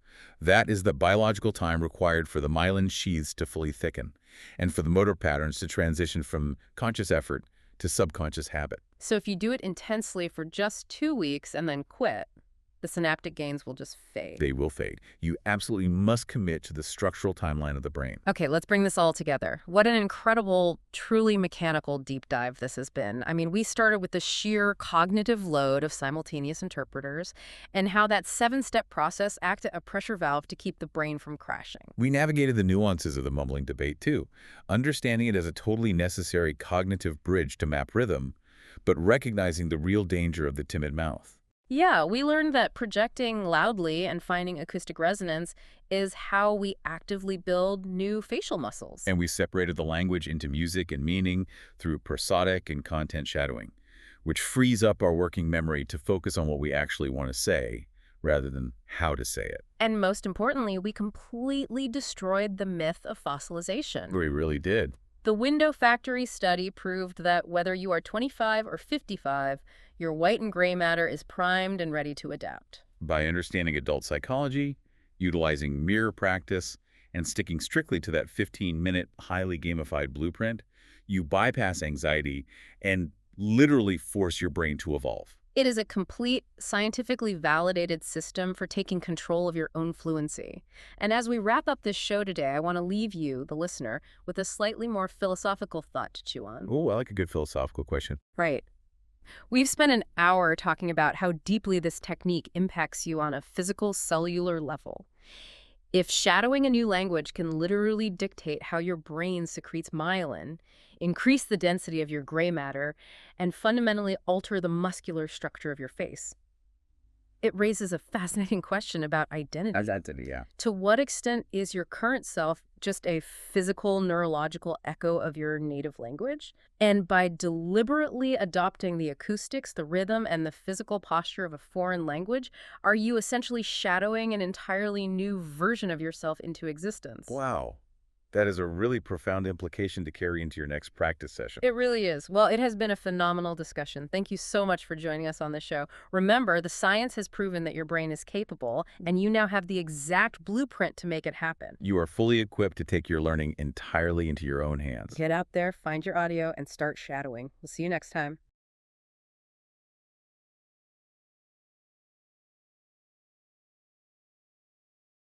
that is the biological time required for the myelin sheaths to fully thicken and for the motor patterns to transition from conscious effort to subconscious habit. So if you do it intensely for just 2 weeks and then quit, the synaptic gains will just fade. They will fade. You absolutely must commit to the structural timeline of the brain. Okay, let's bring this all together. What an incredible, truly mechanical deep dive this has been. I mean, we started with the sheer cognitive load of simultaneous interpreters and how that 7-step process acted a pressure valve to keep the brain from crashing. We navigated the nuances of the mumbling debate, too, understanding it as a totally necessary cognitive bridge to map rhythm, but recognizing the real danger of the timid mouth. Yeah, we learned that projecting loudly and finding acoustic resonance is how we actively build new facial muscles. And we separated the language into music and meaning through prosodic and content shadowing, which frees up our working memory to focus on what we actually want to say rather than how to say it. And most importantly, we completely destroyed the myth of fossilization. We really did. The Window Factory study proved that whether you are 25 or 55, your white and gray matter is primed and ready to adapt. By understanding adult psychology, utilizing mirror practice, and sticking strictly to that 15-minute, highly gamified blueprint, you bypass anxiety and literally force your brain to evolve. It is a complete, scientifically validated system for taking control of your own fluency. And as we wrap up this show today, I want to leave you, the listener, with a slightly more philosophical thought to chew on. Oh, I like a good philosophical question. Right. We've spent an hour talking about how deeply this technique impacts you on a physical, cellular level. If shadowing a new language can literally dictate how your brain secretes myelin, increase the density of your gray matter, and fundamentally alter the muscular structure of your face, it raises a fascinating question about identity. Identity, yeah. To what extent is your current self just a physical, neurological echo of your native language? And by deliberately adopting the acoustics, the rhythm, and the physical posture of a foreign language, are you essentially shadowing an entirely new version of yourself into existence? Wow. That is a really profound implication to carry into your next practice session. It really is. Well, it has been a phenomenal discussion. Thank you so much for joining us on the show. Remember, the science has proven that your brain is capable, and you now have the exact blueprint to make it happen. You are fully equipped to take your learning entirely into your own hands. Get out there, find your audio, and start shadowing. We'll see you next time.